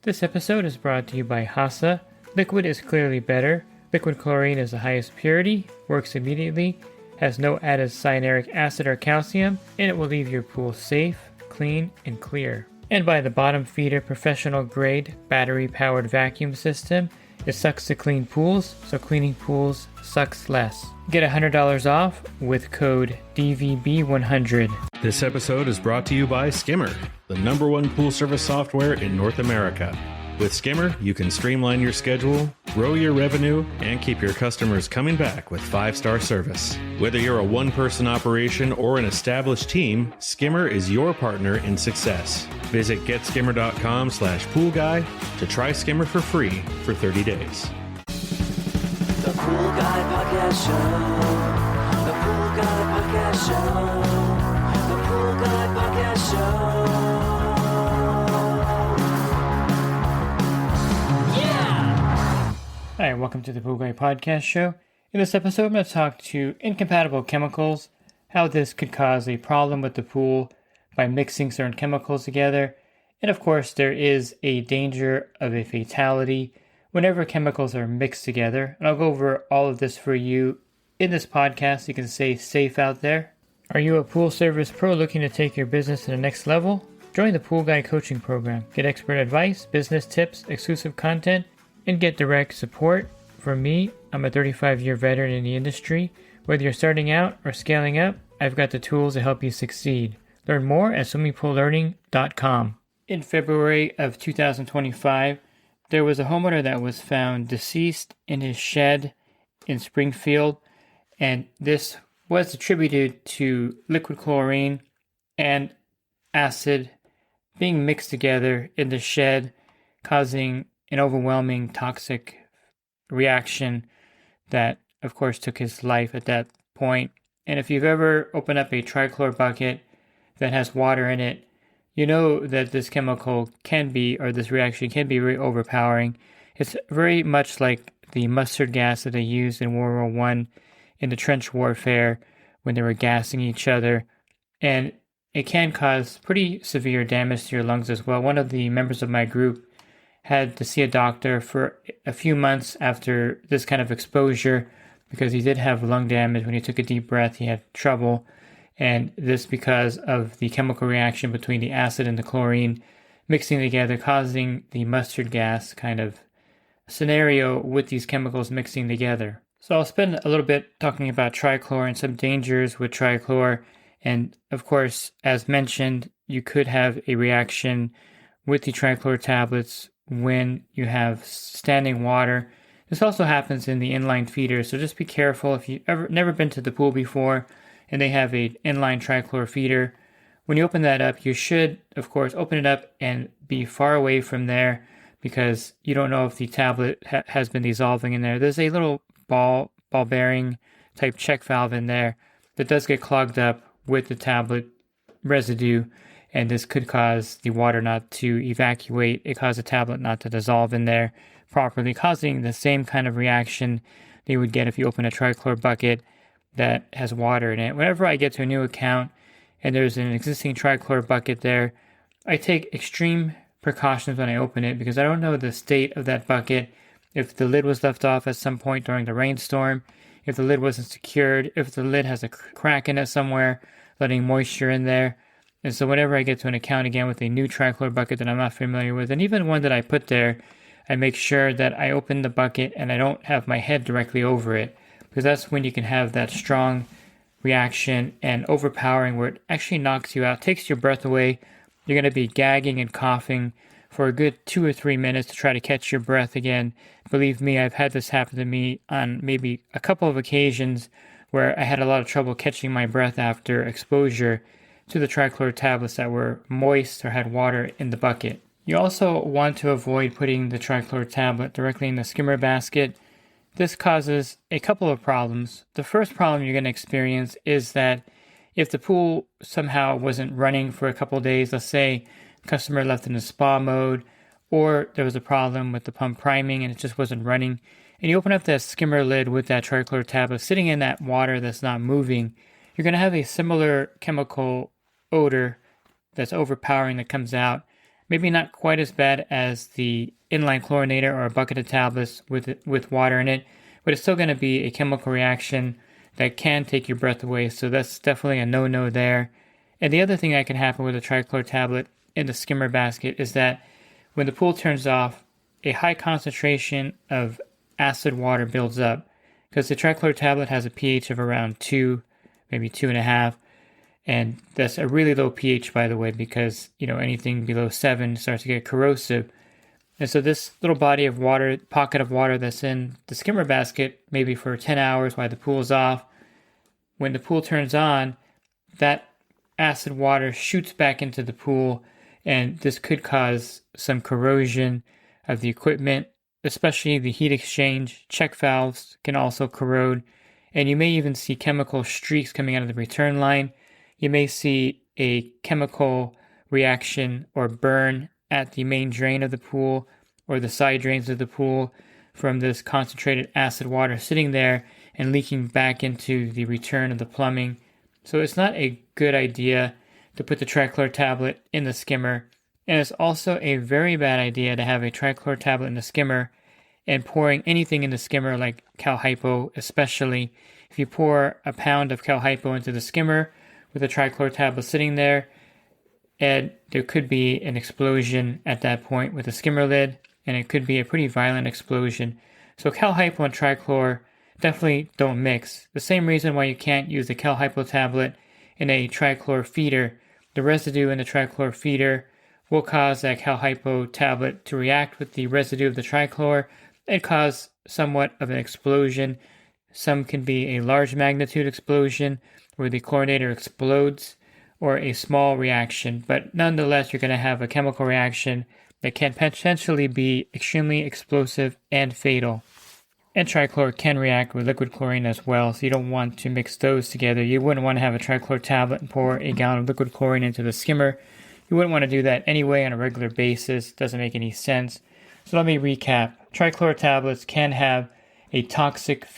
This episode is brought to you by Hasa. Liquid is clearly better. Liquid chlorine is the highest purity, works immediately, has no added cyanuric acid or calcium, and it will leave your pool safe, clean, and clear. And by the bottom feeder professional grade battery powered vacuum system. It sucks to clean pools, so cleaning pools sucks less. Get $100 off with code DVB100. This episode is brought to you by Skimmer, the #1 pool service software in North America. With Skimmer, you can streamline your schedule, grow your revenue, and keep your customers coming back with 5-star service. Whether you're a one-person operation or an established team, Skimmer is your partner in success. Visit getskimmer.com/poolguy to try Skimmer for free for 30 days. The Pool Guy Podcast Show. The Pool Guy Podcast Show. The Pool Guy Podcast Show. Hi, welcome to the Pool Guy Podcast Show. In this episode, I'm going to talk to incompatible chemicals, how this could cause a problem with the pool by mixing certain chemicals together, and of course, there is a danger of a fatality whenever chemicals are mixed together. And I'll go over all of this for you in this podcast so you can stay safe out there. Are you a pool service pro looking to take your business to the next level? Join the Pool Guy Coaching Program. Get expert advice, business tips, exclusive content, and get direct support from me. I'm a 35-year veteran in the industry. Whether you're starting out or scaling up, I've got the tools to help you succeed. Learn more at swimmingpoollearning.com. In February of 2025, there was a homeowner that was found deceased in his shed in Springfield, and this was attributed to liquid chlorine and acid being mixed together in the shed, causing an overwhelming toxic reaction that, of course, took his life at that point. And if you've ever opened up a trichlor bucket that has water in it, you know that this chemical can be, or this reaction can be very overpowering. It's very much like the mustard gas that they used in World War I in the trench warfare when they were gassing each other. And it can cause pretty severe damage to your lungs as well. One of the members of my group had to see a doctor for a few months after this kind of exposure because he did have lung damage. When he took a deep breath, he had trouble. And this because of the chemical reaction between the acid and the chlorine mixing together, causing the mustard gas kind of scenario with these chemicals mixing together. So I'll spend a little bit talking about trichlor and some dangers with trichlor. And of course, as mentioned, you could have a reaction with the trichlor tablets when you have standing water. This also happens in the inline feeder, so just be careful if you've never been to the pool before and they have an inline trichlor feeder. When you open that up, you should, of course, open it up and be far away from there because you don't know if the tablet has been dissolving in there. There's a little ball bearing type check valve in there that does get clogged up with the tablet residue, and this could cause the water not to evacuate. It causes the tablet not to dissolve in there properly, causing the same kind of reaction that you would get if you open a trichlor bucket that has water in it. Whenever I get to a new account and there's an existing trichlor bucket there, I take extreme precautions when I open it because I don't know the state of that bucket, if the lid was left off at some point during the rainstorm, if the lid wasn't secured, if the lid has a crack in it somewhere, letting moisture in there. And so whenever I get to an account again with a new trichlor bucket that I'm not familiar with, and even one that I put there, I make sure that I open the bucket and I don't have my head directly over it, because that's when you can have that strong reaction and overpowering where it actually knocks you out, takes your breath away. You're going to be gagging and coughing for a good 2 or 3 minutes to try to catch your breath again. Believe me, I've had this happen to me on maybe a couple of occasions where I had a lot of trouble catching my breath after exposure to the trichlor tablets that were moist or had water in the bucket. You also want to avoid putting the trichlor tablet directly in the skimmer basket. This causes a couple of problems. The first problem you're going to experience is that if the pool somehow wasn't running for a couple of days, let's say customer left in a spa mode, or there was a problem with the pump priming and it just wasn't running, and you open up that skimmer lid with that trichlor tablet sitting in that water that's not moving, you're going to have a similar chemical odor that's overpowering that comes out, Maybe not quite as bad as the inline chlorinator or a bucket of tablets with water in it, but it's still going to be a chemical reaction that can take your breath away. So that's definitely a no-no there. And the other thing that can happen with a trichlor tablet in the skimmer basket is that when the pool turns off, a high concentration of acid water builds up because the trichlor tablet has a pH of around 2, maybe 2.5. And that's a really low pH, by the way, because, anything below 7 starts to get corrosive. And so this little body of water, pocket of water that's in the skimmer basket, maybe for 10 hours while the pool is off, when the pool turns on, that acid water shoots back into the pool, and this could cause some corrosion of the equipment, especially the heat exchange. Check valves can also corrode, and you may even see chemical streaks coming out of the return line. You may see a chemical reaction or burn at the main drain of the pool or the side drains of the pool from this concentrated acid water sitting there and leaking back into the return of the plumbing. So it's not a good idea to put the trichlor tablet in the skimmer. And it's also a very bad idea to have a trichlor tablet in the skimmer and pouring anything in the skimmer like cal hypo, especially if you pour a pound of cal hypo into the skimmer with a trichlor tablet sitting there, and there could be an explosion at that point with the skimmer lid, and it could be a pretty violent explosion. So cal hypo and trichlor definitely don't mix. The same reason why you can't use the cal hypo tablet in a trichlor feeder. The residue in the trichlor feeder will cause that cal hypo tablet to react with the residue of the trichlor and cause somewhat of an explosion. Some can be a large magnitude explosion where the chlorinator explodes, or a small reaction, but nonetheless you're going to have a chemical reaction that can potentially be extremely explosive and fatal. And trichlor can react with liquid chlorine as well, so you don't want to mix those together. You wouldn't want to have a trichlor tablet and pour a gallon of liquid chlorine into the skimmer. You wouldn't want to do that anyway on a regular basis. It doesn't make any sense. So let me recap. Trichlor tablets can have a toxic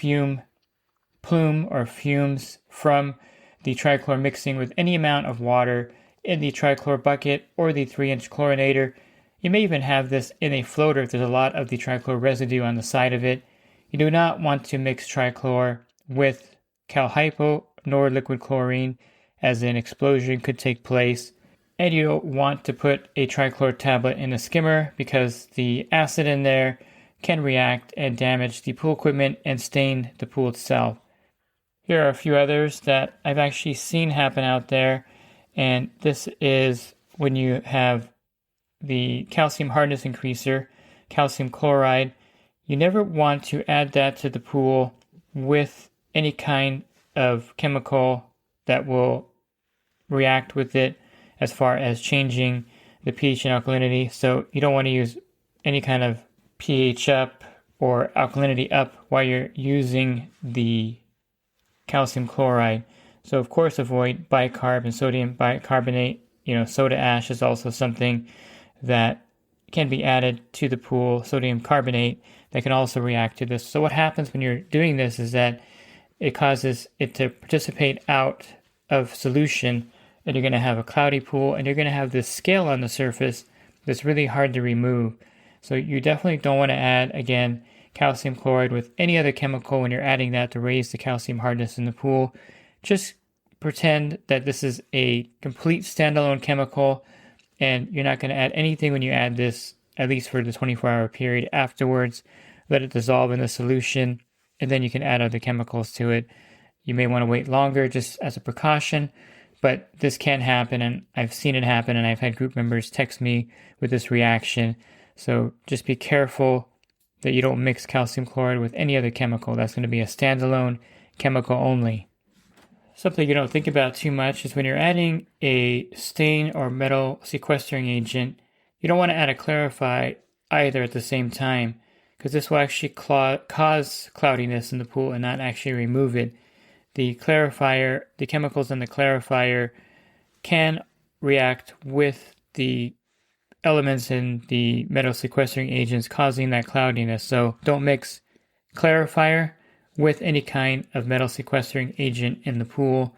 plume or fumes from the trichlor mixing with any amount of water in the trichlor bucket or the 3-inch chlorinator. You may even have this in a floater if there's a lot of the trichlor residue on the side of it. You do not want to mix trichlor with cal hypo nor liquid chlorine, as an explosion could take place. And you don't want to put a trichlor tablet in a skimmer because the acid in there can react and damage the pool equipment and stain the pool itself. Here are a few others that I've actually seen happen out there, and this is when you have the calcium hardness increaser, calcium chloride. You never want to add that to the pool with any kind of chemical that will react with it as far as changing the pH and alkalinity. So you don't want to use any kind of pH up or alkalinity up while you're using the calcium chloride. So of course avoid bicarb and sodium bicarbonate. Soda ash is also something that can be added to the pool, sodium carbonate, that can also react to this. So what happens when you're doing this is that it causes it to precipitate out of solution, and you're going to have a cloudy pool, and you're going to have this scale on the surface that's really hard to remove. So you definitely don't want to add, again, calcium chloride with any other chemical when you're adding that to raise the calcium hardness in the pool. Just pretend that this is a complete standalone chemical, and you're not going to add anything when you add this, at least for the 24-hour period afterwards. Let it dissolve in the solution, and then you can add other chemicals to it. You may want to wait longer just as a precaution, but this can happen, and I've seen it happen, and I've had group members text me with this reaction. So just be careful that you don't mix calcium chloride with any other chemical. That's going to be a standalone chemical only. Something you don't think about too much is when you're adding a stain or metal sequestering agent, you don't want to add a clarifier either at the same time, because this will actually cause cloudiness in the pool and not actually remove it. The chemicals in the clarifier can react with the elements in the metal sequestering agents, causing that cloudiness. So don't mix clarifier with any kind of metal sequestering agent in the pool.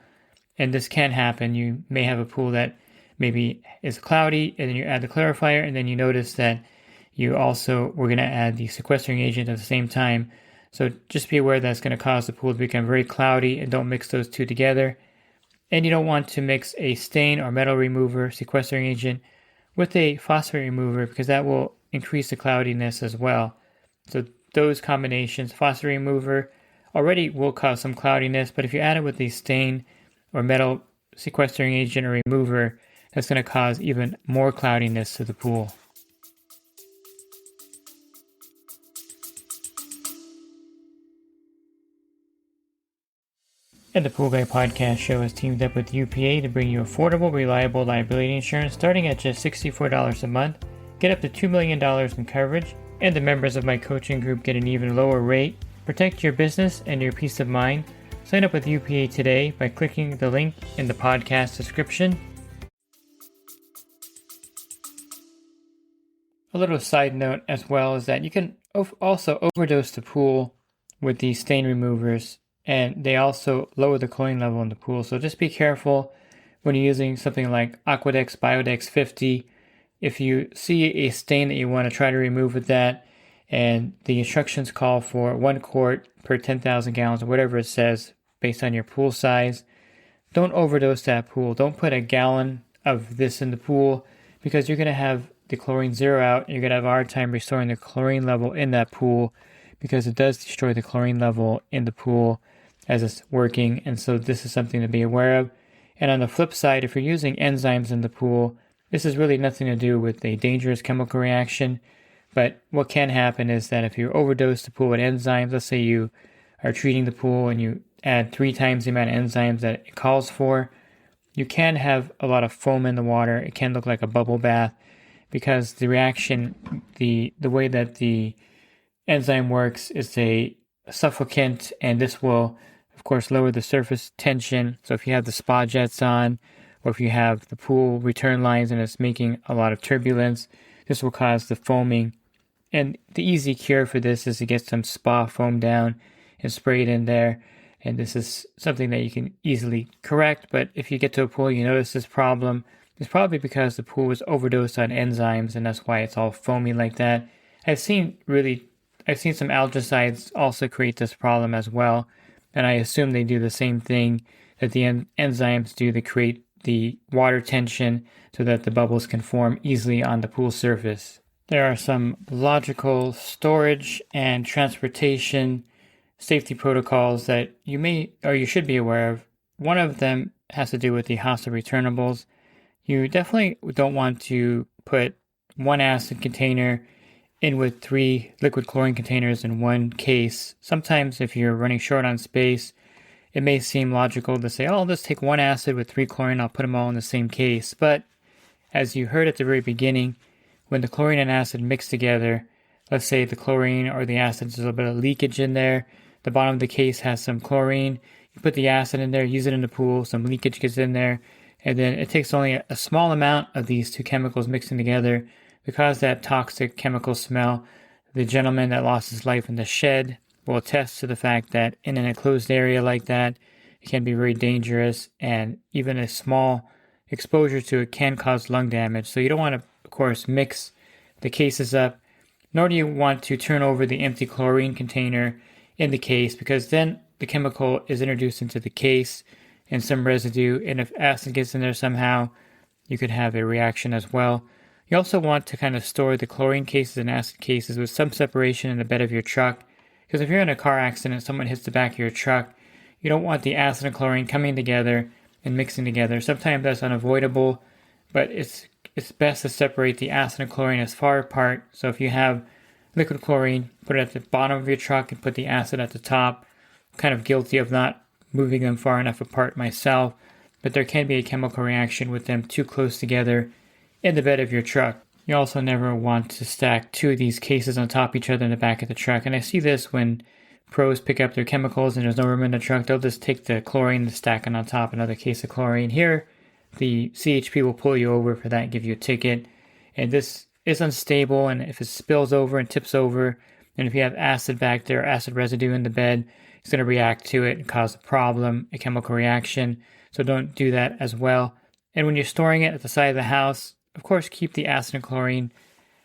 And this can happen. You may have a pool that maybe is cloudy, and then you add the clarifier, and then you notice that you also were going to add the sequestering agent at the same time. So just be aware that's going to cause the pool to become very cloudy, and don't mix those two together. And you don't want to mix a stain or metal remover sequestering agent with a phosphate remover, because that will increase the cloudiness as well. So those combinations, phosphate remover already will cause some cloudiness, but if you add it with a stain or metal sequestering agent or remover, that's going to cause even more cloudiness to the pool. And the Pool Guy Podcast Show has teamed up with UPA to bring you affordable, reliable liability insurance starting at just $64 a month. Get up to $2 million in coverage, and the members of my coaching group get an even lower rate. Protect your business and your peace of mind. Sign up with UPA today by clicking the link in the podcast description. A little side note as well is that you can also overdose the pool with these stain removers, and they also lower the chlorine level in the pool. So just be careful when you're using something like Aquadex Biodex 50. If you see a stain that you want to try to remove with that, and the instructions call for 1 quart per 10,000 gallons or whatever it says based on your pool size, don't overdose that pool. Don't put a gallon of this in the pool, because you're going to have the chlorine zero out, and you're going to have a hard time restoring the chlorine level in that pool, because it does destroy the chlorine level in the pool as it's working. And so this is something to be aware of. And on the flip side, if you're using enzymes in the pool, this has really nothing to do with a dangerous chemical reaction. But what can happen is that if you overdose the pool with enzymes, let's say you are treating the pool and you add 3 times the amount of enzymes that it calls for, you can have a lot of foam in the water. It can look like a bubble bath, because the reaction, the way that the enzyme works is a suffocant, and this will, of course, lower the surface tension. So if you have the spa jets on, or if you have the pool return lines and it's making a lot of turbulence, this will cause the foaming. And the easy cure for this is to get some spa foam down and spray it in there. And this is something that you can easily correct. But if you get to a pool, you notice this problem, it's probably because the pool was overdosed on enzymes, and that's why it's all foamy like that. I've seen some algaecides also create this problem as well. And I assume they do the same thing that the enzymes do. They create the water tension so that the bubbles can form easily on the pool surface. There are some logical storage and transportation safety protocols that you may or you should be aware of. One of them has to do with the hostile returnables. You definitely don't want to put 1 acid container in with 3 liquid chlorine containers in one case. Sometimes if you're running short on space, it may seem logical to say, oh, I'll just take 1 acid with 3 chlorine, I'll put them all in the same case. But as you heard at the very beginning, when the chlorine and acid mix together, let's say the chlorine or the acid, there's a little bit of leakage in there, the bottom of the case has some chlorine, you put the acid in there, use it in the pool, some leakage gets in there, and then it takes only a small amount of these 2 chemicals mixing together to cause that toxic chemical smell. The gentleman that lost his life in the shed will attest to the fact that in an enclosed area like that, it can be very dangerous, and even a small exposure to it can cause lung damage. So you don't want to, of course, mix the cases up, nor do you want to turn over the empty chlorine container in the case, because then the chemical is introduced into the case and some residue, and if acid gets in there somehow, you could have a reaction as well. You also want to kind of store the chlorine cases and acid cases with some separation in the bed of your truck, because if you're in a car accident and someone hits the back of your truck, you don't want the acid and chlorine coming together and mixing together. Sometimes that's unavoidable, but it's best to separate the acid and chlorine as far apart. So if you have liquid chlorine, put it at the bottom of your truck and put the acid at the top. I'm kind of guilty of not moving them far enough apart myself, but there can be a chemical reaction with them too close together in the bed of your truck. You also never want to stack 2 of these cases on top of each other in the back of the truck. And I see this when pros pick up their chemicals and there's no room in the truck. They'll just take the chlorine and stack it on top another case of chlorine. Here, the CHP will pull you over for that and give you a ticket. And this is unstable, and if it spills over and tips over, and if you have acid back there, acid residue in the bed, it's going to react to it and cause a problem, a chemical reaction. So don't do that as well. And when you're storing it at the side of the house, of course, keep the acid and chlorine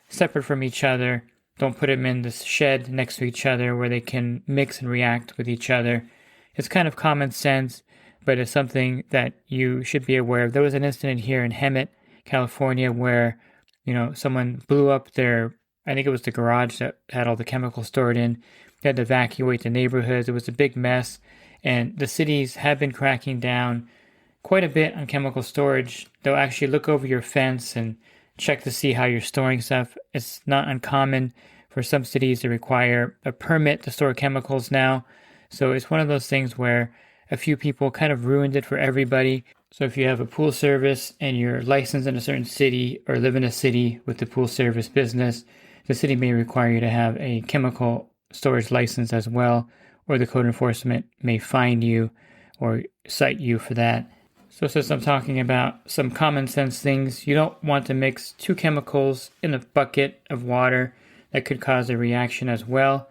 separate from each other. Don't put them in this shed next to each other where they can mix and react with each other. It's kind of common sense, but it's something that you should be aware of. There was an incident here in Hemet, California, where someone blew up I think it was the garage that had all the chemicals stored in. They had to evacuate the neighborhoods. It was a big mess. And the cities have been cracking down quite a bit on chemical storage. They'll actually look over your fence and check to see how you're storing stuff. It's not uncommon for some cities to require a permit to store chemicals now. So it's one of those things where a few people kind of ruined it for everybody. So if you have a pool service and you're licensed in a certain city or live in a city with the pool service business, the city may require you to have a chemical storage license as well, or the code enforcement may fine you or cite you for that. So since I'm talking about some common sense things, you don't want to mix two chemicals in a bucket of water. That could cause a reaction as well.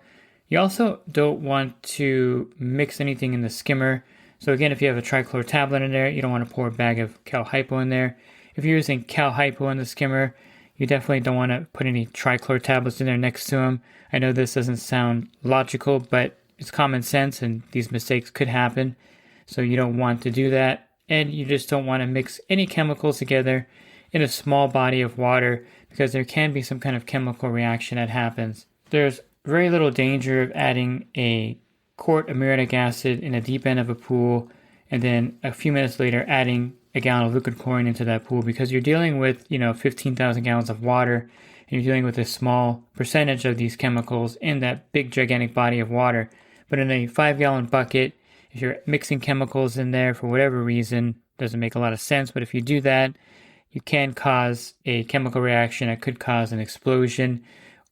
You also don't want to mix anything in the skimmer. So again, if you have a trichlor tablet in there, you don't want to pour a bag of cal hypo in there. If you're using cal hypo in the skimmer, you definitely don't want to put any trichlor tablets in there next to them. I know this doesn't sound logical, but it's common sense and these mistakes could happen. So you don't want to do that. And you just don't want to mix any chemicals together in a small body of water because there can be some kind of chemical reaction that happens. There's very little danger of adding a quart of muriatic acid in the deep end of a pool and then a few minutes later adding a gallon of liquid chlorine into that pool because you're dealing with 15,000 gallons of water and you're dealing with a small percentage of these chemicals in that big gigantic body of water. But in a 5-gallon bucket, if you're mixing chemicals in there for whatever reason, doesn't make a lot of sense, but if you do that, you can cause a chemical reaction that could cause an explosion,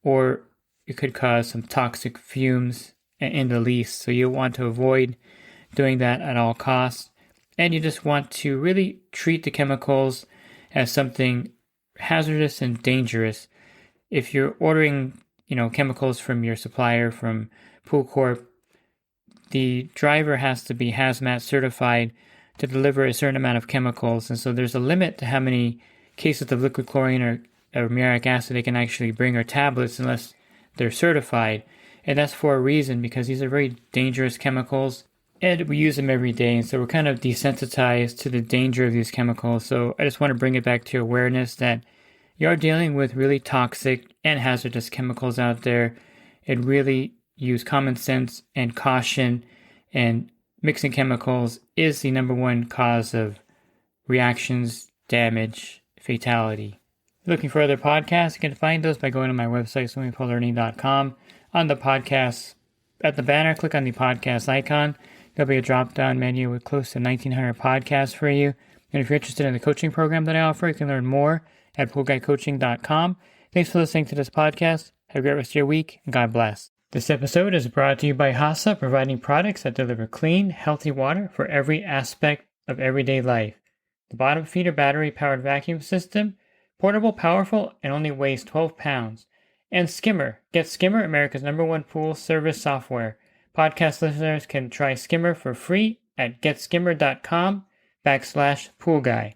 or it could cause some toxic fumes in the least. So you want to avoid doing that at all costs. And you just want to really treat the chemicals as something hazardous and dangerous. If you're ordering, chemicals from your supplier, from Pool Corp, the driver has to be hazmat certified to deliver a certain amount of chemicals. And so there's a limit to how many cases of liquid chlorine or muriatic acid they can actually bring, or tablets, unless they're certified. And that's for a reason, because these are very dangerous chemicals and we use them every day. And so we're kind of desensitized to the danger of these chemicals. So I just want to bring it back to awareness that you are dealing with really toxic and hazardous chemicals out there, and really use common sense and caution. And mixing chemicals is the number one cause of reactions, damage, fatality. If you're looking for other podcasts, you can find those by going to my website, swimmingpoollearning.com. On the podcast, at the banner, click on the podcast icon. There'll be a drop-down menu with close to 1,900 podcasts for you. And if you're interested in the coaching program that I offer, you can learn more at poolguycoaching.com. Thanks for listening to this podcast. Have a great rest of your week, and God bless. This episode is brought to you by HASA, providing products that deliver clean, healthy water for every aspect of everyday life. The bottom feeder battery-powered vacuum system, portable, powerful, and only weighs 12 pounds. And Skimmer. Get Skimmer, America's #1 pool service software. Podcast listeners can try Skimmer for free at getskimmer.com/poolguy.